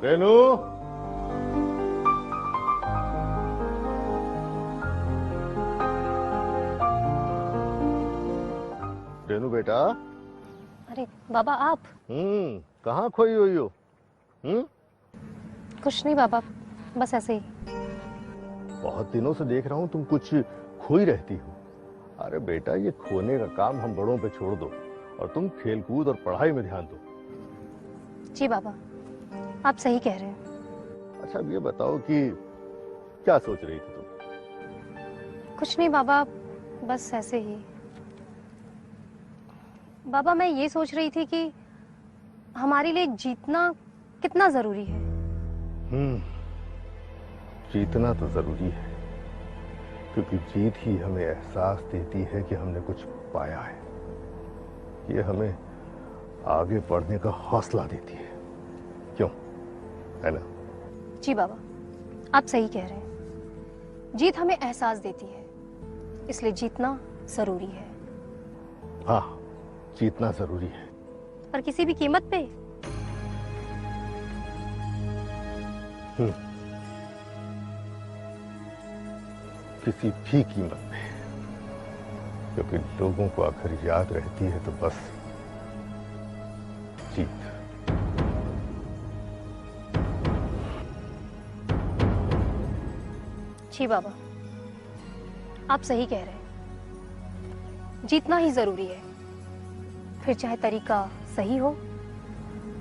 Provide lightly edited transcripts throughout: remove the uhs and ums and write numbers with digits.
रेनू, रेनू बेटा। अरे बाबा आप। कहाँ खोई हुई हो? कुछ नहीं बाबा, बस ऐसे ही। बहुत दिनों से देख रहा हूँ तुम कुछ खोई रहती हो। अरे बेटा, ये खोने का काम हम बड़ों पे छोड़ दो और तुम खेलकूद और पढ़ाई में ध्यान दो। जी बाबा, आप सही कह रहे हैं। अच्छा, अब ये बताओ कि क्या सोच रही थी तुम? कुछ नहीं बाबा, बस ऐसे ही। बाबा मैं ये सोच रही थी कि हमारे लिए जीतना कितना जरूरी है। जीतना तो जरूरी है, क्योंकि जीत ही हमें एहसास देती है कि हमने कुछ पाया है। ये हमें आगे बढ़ने का हौसला देती है, क्यों? है ना? जी बाबा, आप सही कह रहे हैं। जीत हमें एहसास देती है, इसलिए जीतना जरूरी है। हाँ, जीतना जरूरी है, पर किसी भी कीमत पे। किसी भी कीमत पे, क्योंकि लोगों को अगर याद रहती है तो बस जीत। जी बाबा, आप सही कह रहे हैं। जीतना ही जरूरी है, फिर चाहे तरीका सही हो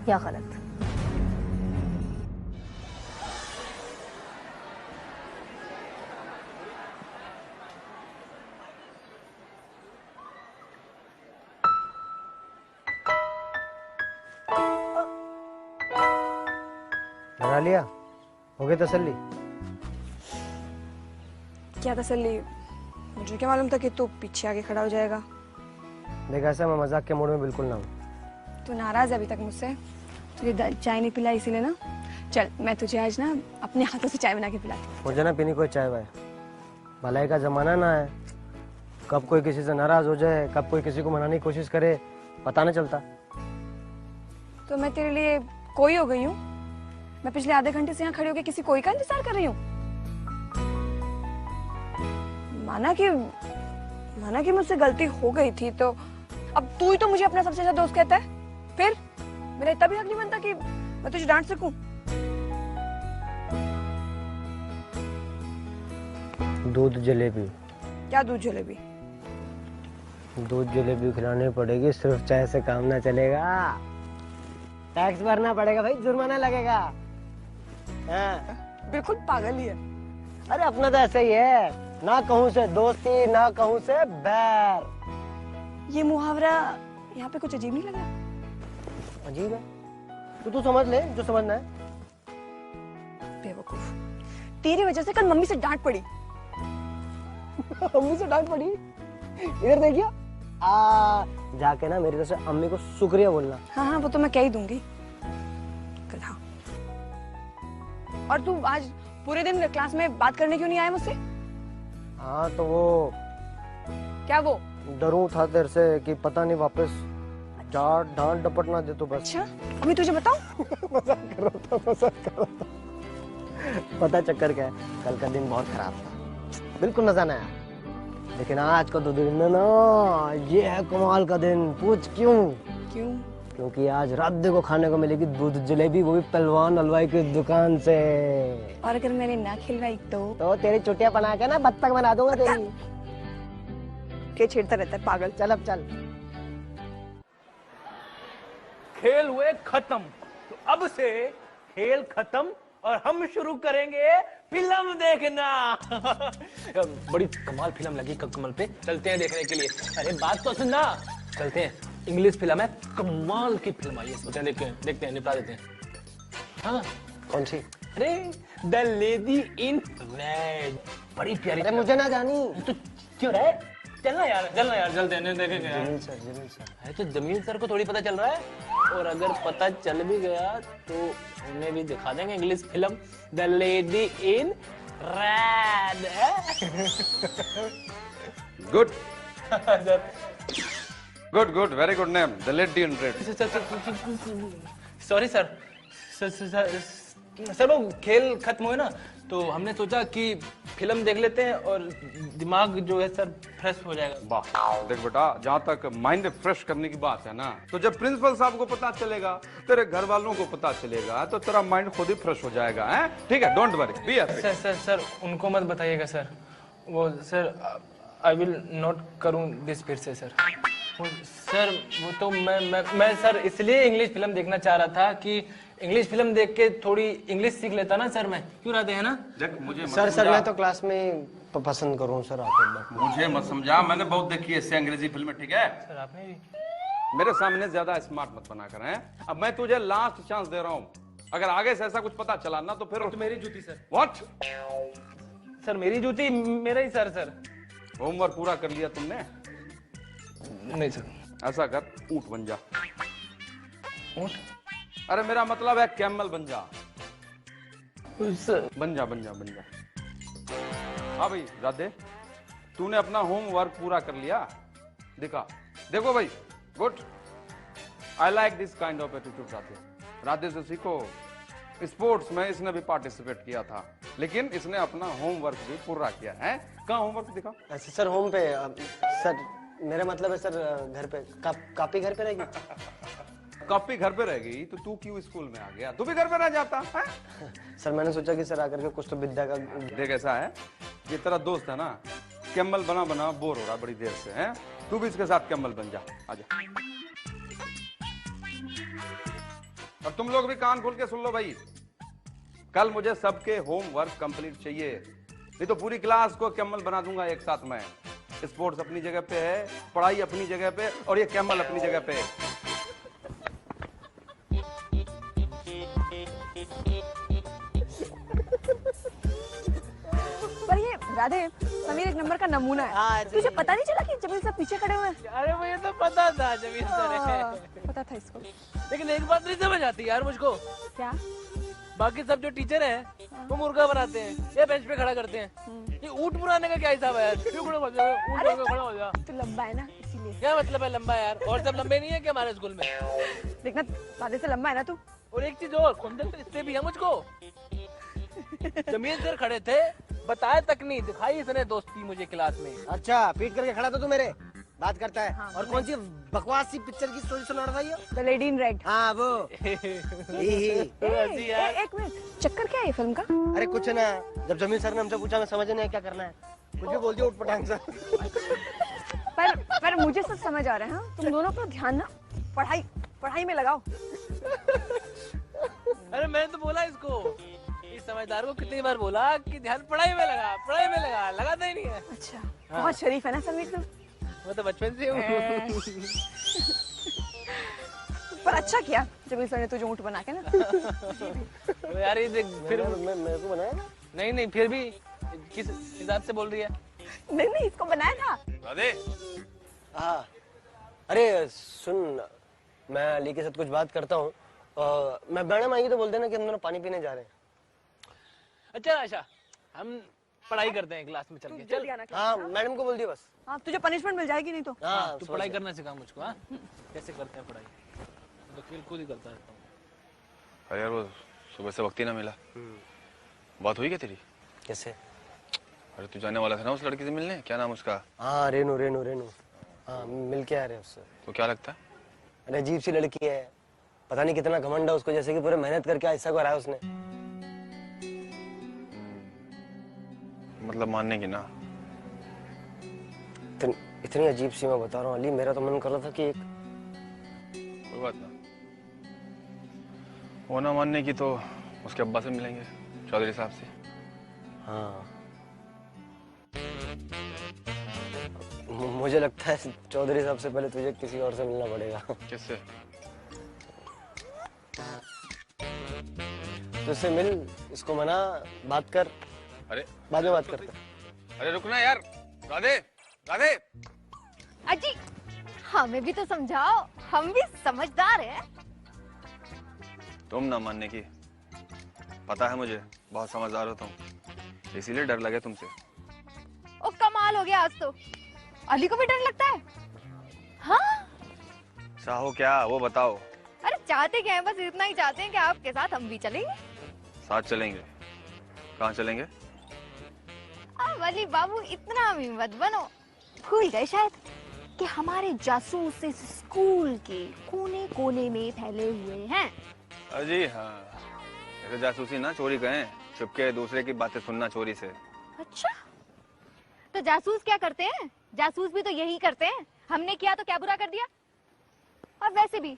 या गलत। बना लिया? हो गई तसल्ली? क्या तसल्ली? मुझे क्या मालूम था कि तू पीछे आके खड़ा हो जाएगा। देख, ऐसा मैं मजाक के मूड में बिल्कुल ना हूँ। तू नाराज है अभी तक मुझसे? तुझे चाय नहीं पिलाई इसीलिए ना? चल मैं तुझे आज ना अपने हाथों से चाय बना के पिलाती हूँ। मुझे ना पीनी कोई चाय वाय। भलाई का जमाना ना है, कब कोई किसी से नाराज हो जाए, कब कोई किसी को मनाने की कोशिश करे, पता नहीं चलता। तो मैं तेरे लिए कोई हो गई हूँ? मैं पिछले आधे घंटे से यहाँ खड़ी होकर किसी कोई का इंतजार कर रही हूँ? माना कि मुझसे गलती हो गई थी, तो अब तू ही तो मुझे अपना सबसे अच्छा दोस्त कहता है। फिर मेरा इतना भी हक नहीं बनता कि मैं तुझे डांट सकूं? दूध जलेबी। क्या दूध जलेबी? दूध जलेबी खिलानी पड़ेगी, सिर्फ चाय से काम ना चलेगा। टैक्स भरना पड़ेगा भाई, जुर्माना लगेगा। बिल्कुल पागल ही है। अरे अपना तो ऐसे ही है, ना कहूँ से दोस्ती, ना कहूँ से बैर। ये मुहावरा यहाँ पे कुछ अजीब नहीं लगा? अजीब है तो तू समझ ले जो समझना है। बेवकूफ, तेरी वजह से कल मम्मी से डांट पड़ी। मम्मी से डांट पड़ी? इधर देखिए, जाके ना मेरी तरफ से अम्मी को शुक्रिया बोलना। हाँ वो तो मैं कह ही दूंगी। गधा। और तू आज पूरे दिन क्लास में बात करने क्यों नहीं आया मुझसे? हाँ तो वो क्या वो? डरूं था तेरे से कि पता नहीं वापस डांट डपट ना दे तो बस। अच्छा, अभी तुझे बताऊं? मजाक कर रहा था। पता चक्कर क्या है, कल का दिन बहुत खराब था, बिल्कुल मजा नहीं आया। लेकिन आज का तो दिन ना, ये है कमाल का दिन। पूछ क्यों? क्योंकि आज रात को खाने को मिलेगी दूध जलेबी, वो भी पहलवान हलवाई की दुकान से। और अगर मैंने ना खिलवाई तो तेरी चुटिया बना के ना बत्तख बना दूंगा तेरी। क्या छेड़ता रहता है पागल? चल अब चल। खेल हुए खत्म, तो अब से खेल खत्म और हम शुरू करेंगे फिल्म देखना। बड़ी कमाल फिल्म लगी कमल पे, चलते हैं देखने के लिए। अरे बात तो सुनना, चलते हैं। इंग्लिश फिल्म है, कमाल की फिल्म आई है, देखते हैं निपटा देते हैं। हाँ कौन सी? अरे द लेडी इन रेड, बड़ी प्यारी। अरे मुझे ना जानी। तो क्यों रहे? चलना यार चलते हैं, देखेंगे यार। जमील सर। है तो जमील सर को थोड़ी पता चल रहा है, और अगर पता चल भी गया तो उन्हें भी दिखा देंगे English film the lady in red. Good good good, very good name, the lady in red. Sorry sir, sir वो खेल खत्म हुए ना तो हमने सोचा कि फिल्म देख लेते हैं और दिमाग जो है सर फ्रेश हो जाएगा। वाह देख बेटा, जहाँ तक माइंड फ्रेश करने की बात है ना, तो जब प्रिंसिपल साहब को पता चलेगा, तेरे घर वालों को पता चलेगा, तो तेरा माइंड खुद ही फ्रेश हो जाएगा। हैं? ठीक है, don't worry, be happy. Sir sir sir उनको मत बताइएगा सर। वो सर आई विल नॉट करूँ दिस फिर से सर। सर वो तो मैं सर इसलिए इंग्लिश फिल्म देखना चाह रहा था कि इंग्लिश फिल्म देख के थोड़ी इंग्लिश सीख लेता ना सर मैं। क्यों रहते हैं ना? देख मुझे सर मैं तो क्लास में पसंद करूँ सर आप। मुझे मत समझा, मैंने बहुत देखी है इससे अंग्रेजी फिल्में, ठीक है? सर आपने भी मेरे सामने ज्यादा स्मार्ट मत बना कर। हैं? अब मैं तुझे लास्ट चांस दे रहा हूँ, अगर आगे से ऐसा कुछ पता चला ना तो फिर तो मेरी जूती सर। व्हाट? सर मेरी जूती मेरा ही सर। होमवर्क पूरा कर लिया तुमने? नहीं सर। ऐसा कर, ऊंट बन जा। ऊंट? अरे मेरा मतलब है कैमल बन जा। सर बन जा। हाँ भाई राधे, तूने अपना होमवर्क पूरा कर लिया? दिखा, देखो भाई, good. I like this kind of attitude. Radhe से सीखो। स्पोर्ट्स में इसने भी पार्टिसिपेट किया था, लेकिन इसने अपना होमवर्क भी पूरा किया है। कहाँ होमवर्क दिखा? अच्छा सर, होम पे सर मेरा मतलब है सर घर पे कापी घर पे रहेगी। कॉपी घर पे रह गई तो तू क्यों स्कूल में आ गया? तू भी घर पे रह जाता है? सर मैंने सोचा कि सर आकर के कुछ तो विद्या का। देख ऐसा है, ये तेरा दोस्त है ना, कैमल बना बोर हो रहा बड़ी देर से। हैं? तू भी इसके साथ कैमल बन जा, आजा। और तुम लोग भी कान खोल के सुन लो भाई, कल मुझे सबके होमवर्क कंप्लीट चाहिए, नहीं तो पूरी क्लास को कैमल बना दूंगा एक साथ में। स्पोर्ट्स अपनी जगह पे है, पढ़ाई अपनी जगह पे, और ये कैमल अपनी जगह पे है। पर ये राधे, समीर एक नंबर का नमूना है। तुझे पता नहीं चला कि जमीन सब पीछे खड़े हुए हैं? अरे मुझे तो पता था जमीन सर। पता था इसको। लेकिन एक बात नहीं समझ आती यार मुझको। क्या? बाकी सब जो टीचर हैं वो मुर्गा बनाते हैं या बेंच पे खड़ा करते हैं, ये ऊंट बनाने का क्या हिसाब है यार? क्यों खड़ा हो जा, ऊंट होकर खड़ा हो जा। तू लंबा है ना इसीलिए। क्या मतलब है लंबा यार? और सब लंबे नहीं है क्या हमारे स्कूल में? देखना राधे से लंबा है ना तू। और एक चीज और, खुंदक तो इससे भी है मुझको। जमीन सर खड़े थे, बताया तक नहीं, दिखाई इसने दोस्ती मुझे क्लास में। अच्छा, पीट करके खड़ा था तू मेरे, बात करता है। हाँ, और कौन सी बकवास सी पिक्चर की स्टोरी सुना रहा था ये? The lady in red. हाँ वो। एक मिनट, चक्कर क्या है ये फिल्म का? अरे कुछ ना, जब जमीन सर ने हमसे पूछा, मैं समझ नहीं आया क्या करना है, कुछ भी बोल दिया उठपटांग सा। पर मुझे सब समझ आ रहा है। हाँ? तुम दोनों अपना ध्यान ना पढ़ाई में लगाओ। अरे मैंने तो बोला इसको, इस समझदार को कितनी बार बोला कि ध्यान पढ़ाई में लगा, लगाता ही नहीं है। अच्छा, बहुत शरीफ है ना समीर तुम। मैं तो बचपन से हूँ। पर अच्छा किया जब सर ने तुझे ऊंट बना के ना। तो यार ये देख, फिर मेरे को बनाया ना? नहीं फिर भी किस हिसाब से बोल रही है? नहीं इसको बनाया था। राधे, हाँ। अरे सुन, मैं अली के साथ कुछ बात करता हूँ, मैं मैडम आएगी तो बोल देना कि हम दोनों पानी पीने जा रहे हैं। अच्छा, हम पढ़ाई करते हैं क्लास में चल के। जल्दी आना। हाँ मैडम को बोल दिया बस। हाँ, तुझे पनिशमेंट मिल जाएगी नहीं तो। हाँ तू पढ़ाई करना सिखा मुझको। हाँ कैसे करते हैं पढ़ाई, तो खेल खुद ही करता रहता हूँ। अरे यार वो सुबह से वक्त ही ना मिला। बात हुई क्या तेरी? कैसे? अरे तू जाने वाला था ना उस लड़की से मिलने, क्या नाम उसका? हाँ रेनू। हाँ मिल के आ रहे उससे। तो क्या लगता है? अरे अजीब सी लड़की है, पता नहीं कितना घमंड है उसको, जैसे कि पूरे मेहनत करके ऐसा करा है उसने। मतलब मानने की ना। इतनी अजीब सी, मैं बता रहा हूँ अली, मेरा तो मन कर रहा था कि एक। कोई बात ना, वो ना मानने की तो उसके अब्बा से मिलेंगे, चौधरी साहब से। हाँ मुझे लगता है चौधरी साहब से पहले तुझे किसी और से मिलना पड़ेगा। किससे? तुझसे मिल, इसको मना, बात कर। अरे बाद में बात करते। अरे रुकना यार, राधे। अजी हमें भी तो समझाओ, हम भी समझदार हैं। तुम ना मानने की, पता है मुझे बहुत समझदार हो तुम, इसीलिए डर लगे तुमसे। ओ कमाल हो गया आज तो, अली को भी डर लगता है? हाँ चाहो क्या वो बताओ। अरे चाहते क्या है, बस इतना ही चाहते हैं कि आपके साथ हम भी चलेंगे। साथ चलेंगे। कहाँ चलेंगे? अब अली बाबू इतना भी मत बनो। भूल गए शायद कि हमारे जासूस इस स्कूल के कोने कोने में फैले हुए हैं। अजी हाँ, ऐसे जासूसी ना चोरी करें, चुपके दूसरे की बातें सुनना चोरी से। अच्छा, तो जासूस क्या करते हैं? जासूस भी तो यही करते हैं। हमने किया तो क्या बुरा कर दिया? और वैसे भी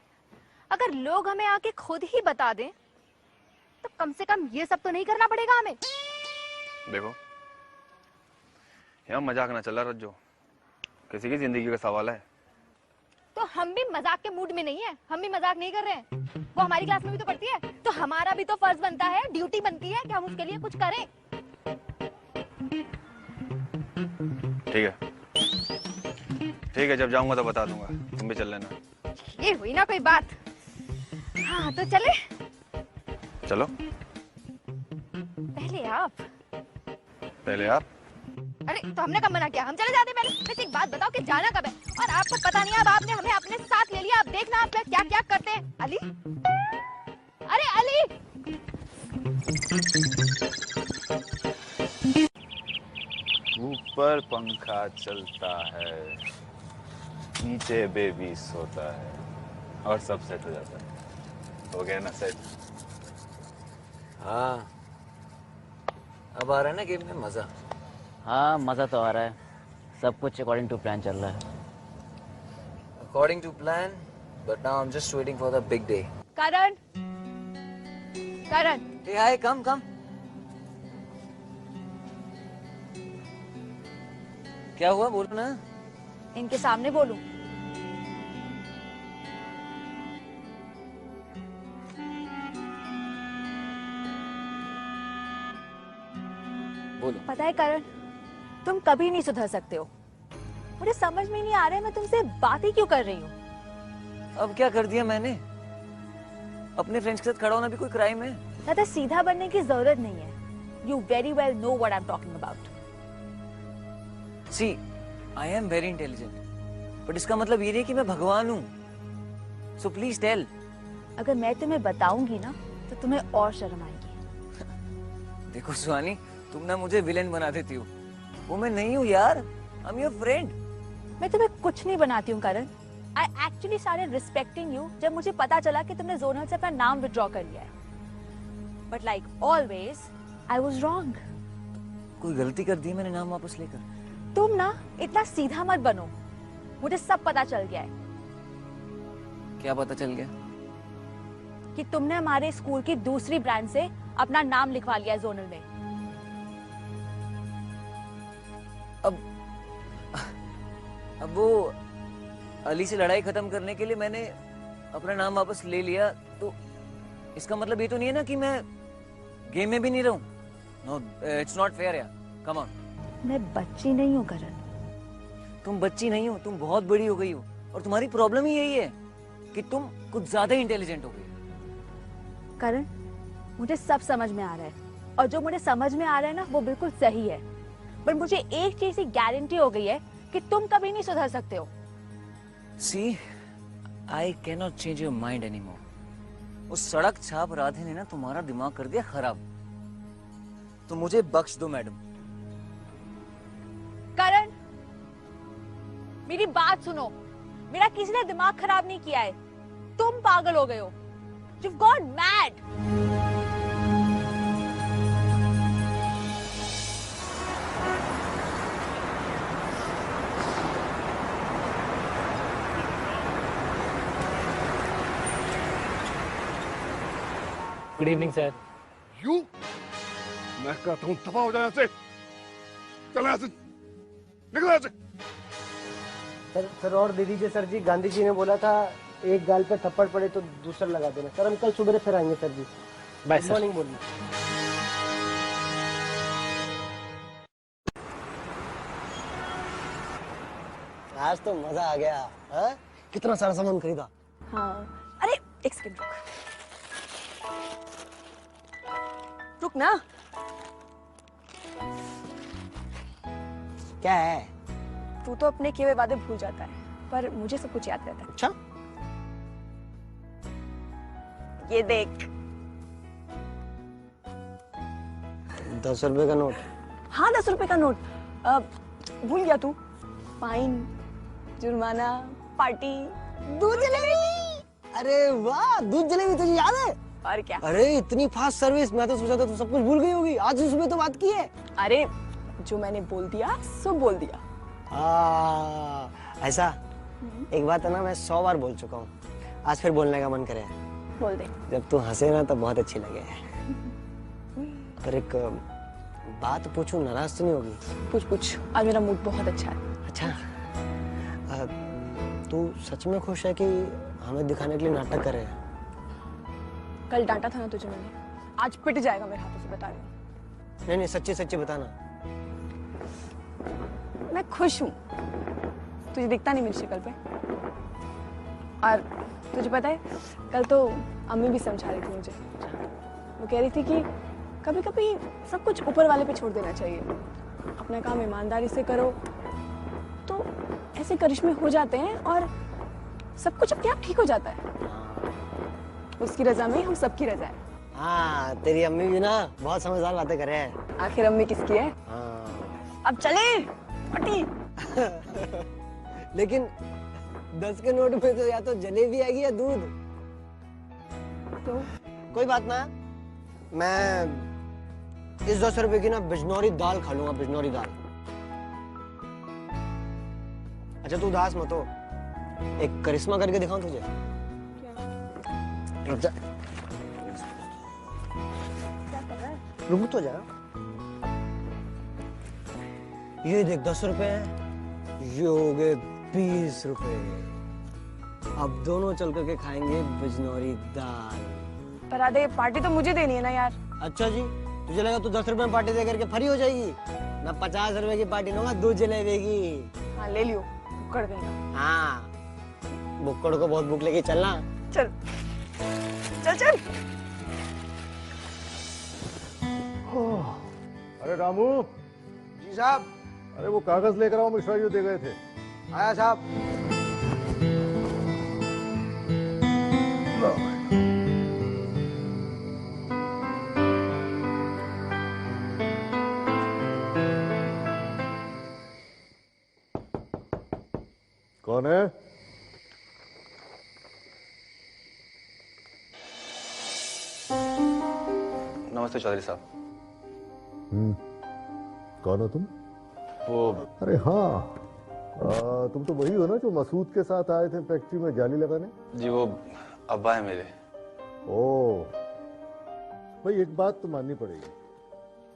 अगर लोग हमें आके खुद ही बता दें तो कम से कम ये सब तो नहीं करना पड़ेगा हमें। देखो, यहाँ मजाक ना चल रहा रज्जो, किसी की जिंदगी का सवाल है। तो हम भी मजाक के मूड में नहीं है, हम भी मजाक नहीं कर रहे हैं। वो हमारी क्लास में भी तो पढ़ती है, तो हमारा भी तो फर्ज बनता है, ड्यूटी बनती है कि हम उसके लिए कुछ करें। ठीक है, ठीक है, जब जाऊंगा तो बता दूंगा, तुम भी चल लेना। ये हुई ना कोई बात। हाँ तो चले। चलो। पहले आप। पहले आप? अरे तो हमने कब मना किया? हम चले जाते पहले। वैसे एक बात बताओ कि जाना कब है? और आपको पता नहीं है, अब आपने हमें अपने साथ ले लिया। आप देखना आप क्या क्या करते हैं। अली, अरे अली, ऊपर पंखा चलता है, नीचे बेबी सोता है और सब सेट हो जाता है। हो गया ना सेट? हाँ, अब आ रहा है ना गेम में मजा। हाँ मजा तो आ रहा है, सब कुछ अकॉर्डिंग टू प्लान चल रहा है। According to plan, but now I am just waiting for the big day. Karan, Karan, hey hi, come come. क्या हुआ, बोलो ना। इनके सामने बोलूं? बोलो। पता है करण, तुम कभी नहीं सुधर सकते हो। मुझे समझ में नहीं आ रहा है मैं तुमसे बात ही क्यों कर रही हूँ। अब क्या कर दिया मैंने? अपने फ्रेंड्स के साथ खड़ा होना भी कोई क्राइम है? ज्यादा सीधा बनने की जरूरत नहीं है। You very well know what I'm talking about. See, I am very intelligent, but इसका मतलब ये नहीं कि मैं भगवान हूँ। So please tell. अगर मैं तुम्हें बताऊंगी ना तो तुम्हें और शर्म आएगी। देखो सुहानी, तुम ना मुझे विलेन बना देती हो। वो मैं नहीं हूँ यार, I'm your friend. मैं तुम्हें कुछ नहीं बनाती हूँ करण। I actually started respecting you जब मुझे पता चला कि तुमने जोनल से अपना नाम विड्रॉ कर लिया है। But like always, I was wrong. कोई गलती कर दी मैंने नाम वापस लेकर? तुम ना इतना सीधा मत बनो। मुझे सब पता चल गया है। क्या पता चल गया? कि तुमने हमारे स्कूल की दूसरी ब्रांच से अपना नाम लिखवा लिया है जोनल में। अब वो अली से लड़ाई खत्म करने के लिए मैंने अपना नाम वापस ले लिया, तो इसका मतलब ये तो नहीं है ना कि मैं गेम में भी नहीं रहूं। नो, इट्स नॉट फेयर यार, कम ऑन। मैं बच्ची नहीं हूँ करण। तुम बच्ची नहीं हो, तुम बहुत बड़ी हो गई हो, और तुम्हारी प्रॉब्लम ही यही है कि तुम कुछ ज्यादा इंटेलिजेंट हो गई। करण, मुझे सब समझ में आ रहा है, और जो मुझे समझ में आ रहा है ना वो बिल्कुल सही है। पर मुझे एक चीज की गारंटी हो गई है कि तुम कभी नहीं सुधर सकते हो। See, I cannot change your mind anymore. उस सड़क छाप राधे ने ना तुम्हारा दिमाग कर दिया खराब। तो मुझे बख्श दो मैडम। करण, मेरी बात सुनो। मेरा किसी ने दिमाग खराब नहीं किया है। तुम पागल हो गए हो। You've gone mad. Good evening sir. You? मैं कहता हूँ दफा हो जाए यहाँ से। चल यहाँ से, निकल यहाँ से। सर और दे दीजिए सर जी। गांधी जी ने बोला था एक गाल पे थप्पड़ पड़े तो दूसरा लगा देना। सर हम कल सुबह फिर आएंगे sir ji. Bye good sir. Morning बोलिए। आज तो मजा आ गया। हाँ? कितना सारा सामान खरीदा। हाँ, अरे एक सेकंड रुक। रुक ना। क्या है? तू तो अपने किए हुए वादे भूल जाता है, पर मुझे सब कुछ याद रहता है। अच्छा? ये देख। 10 रुपए का नोट? हाँ 10 रुपए का नोट। भूल गया तू? फाइन, जुर्माना, पार्टी, दूध जलेबी। अरे वाह, दूध जलेबी तुझे याद है? और क्या। अरे इतनी फास्ट सर्विस, मैं तो सोचा था तू सब कुछ भूल गई होगी। आज ही सुबह तो बात की है। अरे जो मैंने बोल दिया सो बोल दिया। ऐसा एक बात है ना, मैं 100 बार बोल चुका हूँ, आज फिर बोलने का मन करे। बोल दे। जब तू हंसे ना तो बहुत अच्छी लगे। पर एक बात पूछूं, नाराज तो नहीं होगी? पूछ पूछ, आज मेरा मूड बहुत अच्छा है। अच्छा, तू सच में खुश है कि हमें दिखाने के लिए नाटक कर रहे हैं? कल डांटा था ना तुझे मैंने, आज पिट जाएगा मेरे हाथों से, बता रही हूँ। नहीं नहीं, सच्ची सच्ची बताना। मैं खुश हूँ, तुझे दिखता नहीं मेरी शक्ल पे। और तुझे पता है, कल तो अम्मी भी समझा रही थी मुझे। वो कह रही थी कि कभी कभी सब कुछ ऊपर वाले पे छोड़ देना चाहिए, अपना काम ईमानदारी से करो तो ऐसे करिश्मे हो जाते हैं और सब कुछ अपने आप ठीक हो जाता है। उसकी रजा में हम सबकी रजा है। हाँ, तेरी अम्मी भी ना बहुत समझदार बातें कर रहे हैं। आखिर अम्मी किसकी है? अब चले पार्टी। लेकिन 10 के नोट में तो या तो जलेबी आएगी या दूध। तो कोई बात ना, मैं इस 10 रुपए की ना बिजनौरी दाल खा लूंगा, बिजनौरी दाल। अच्छा तू उदास मत हो, एक करिश्मा करके दिखाऊं तुझे? रुक जा, रुक तो जा। ये देख 10 रुपए हैं, ये हो गए 20 रुपए। अब दोनों चल करके खाएंगे बिजनौरी दाल। पर आधे पार्टी तो मुझे देनी है ना यार। अच्छा जी, तुझे लगा तू 10 रुपए में पार्टी दे करके फ्री हो जाएगी? मैं 50 रुपए की पार्टी लूंगा, दूध जलेबी की। हाँ ले लियो, बुक्कड़ देना। हाँ, बुक्कड़ को बहुत भूख लगी, चलना। चल चल चल। अरे रामू। जी साहब। अरे वो कागज लेकर आओ, मिश्रा जी दे गए थे। आया साहब। कौन है? नमस्ते चौधरी साहब। कौन हो तुम? वो अरे हाँ, तुम तो वही हो ना जो मसूद के साथ आए थे फैक्ट्री में जाली लगाने? जी वो अब्बा है मेरे। ओ भाई, एक बात तो माननी पड़ेगी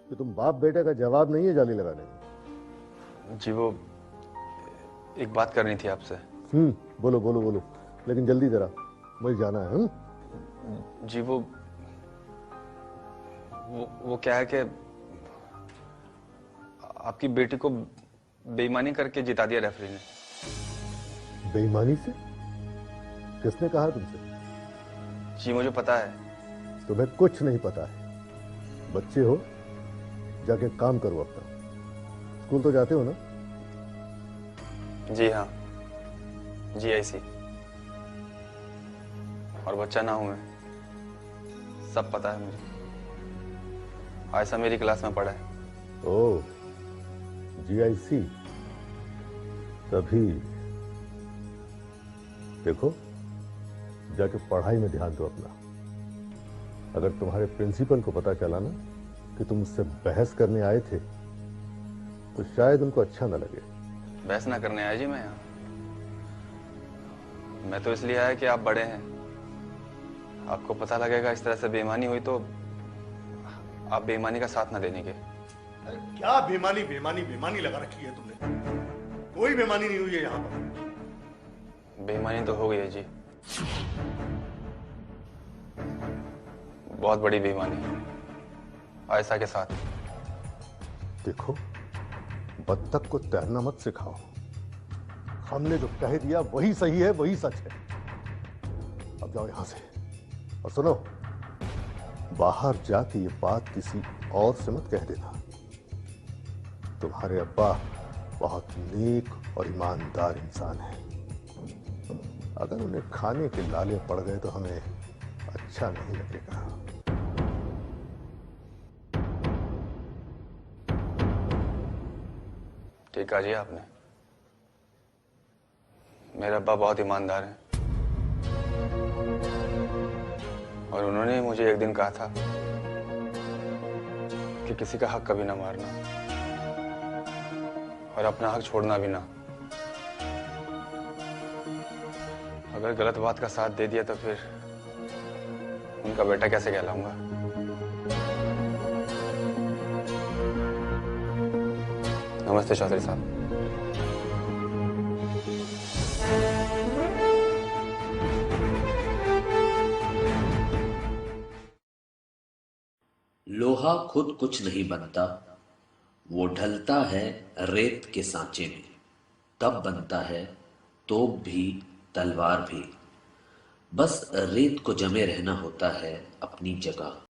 कि तुम बाप बेटे का जवाब नहीं है जाली लगाने में। जी वो एक बात करनी थी आपसे। बोलो बोलो बोलो, लेकिन जल्दी जरा, मुझे जाना है। जी वो क्या है कि आपकी बेटी को बेईमानी करके जिता दिया रेफरी ने। बेईमानी से? किसने कहा तुमसे? जी मुझे पता है। तुम्हें कुछ नहीं पता है। बच्चे हो, जाके काम करो अपना। स्कूल तो जाते हो ना? जी हाँ, GIC। और बच्चा ना हूं मैं, सब पता है मुझे। आयशा मेरी क्लास में पढ़ा है। ओह, GIC। तभी देखो, जाके पढ़ाई में ध्यान दो अपना। अगर तुम्हारे प्रिंसिपल को पता चला ना कि तुम उससे बहस करने आए थे, तो शायद उनको अच्छा ना लगे। बहस ना करने आया जी मैं यहाँ। मैं तो इसलिए आया कि आप बड़े हैं, आपको पता लगेगा इस तरह से बेईमानी हुई तो आप बेईमानी का साथ ना देने के। अरे क्या बेईमानी बेईमानी बेईमानी लगा रखी है तुमने? कोई बेईमानी नहीं हुई है यहाँ पर। बेईमानी तो हो गई है जी, बहुत बड़ी बेईमानी आयशा के साथ। देखो, बत्तख को तैरना मत सिखाओ। हमने जो कह दिया वही सही है, वही सच है। अब जाओ यहां से। और सुनो, बाहर जाके ये बात किसी और से मत कह देना। तुम्हारे अब्बा बहुत नेक और ईमानदार इंसान है। अगर उन्हें खाने के लाले पड़ गए तो हमें अच्छा नहीं लगेगा। ठीक कहा जी आपने। मेरे अब्बा बहुत ईमानदार हैं और उन्होंने मुझे एक दिन कहा था कि किसी का हक कभी ना मारना और अपना हक छोड़ना भी ना। अगर गलत बात का साथ दे दिया तो फिर उनका बेटा कैसे कहलाऊंगा। नमस्ते शास्त्री साहब। लोहा खुद कुछ नहीं बनता, वो ढलता है रेत के सांचे में, तब बनता है तोप भी तलवार भी। बस रेत को जमे रहना होता है अपनी जगह।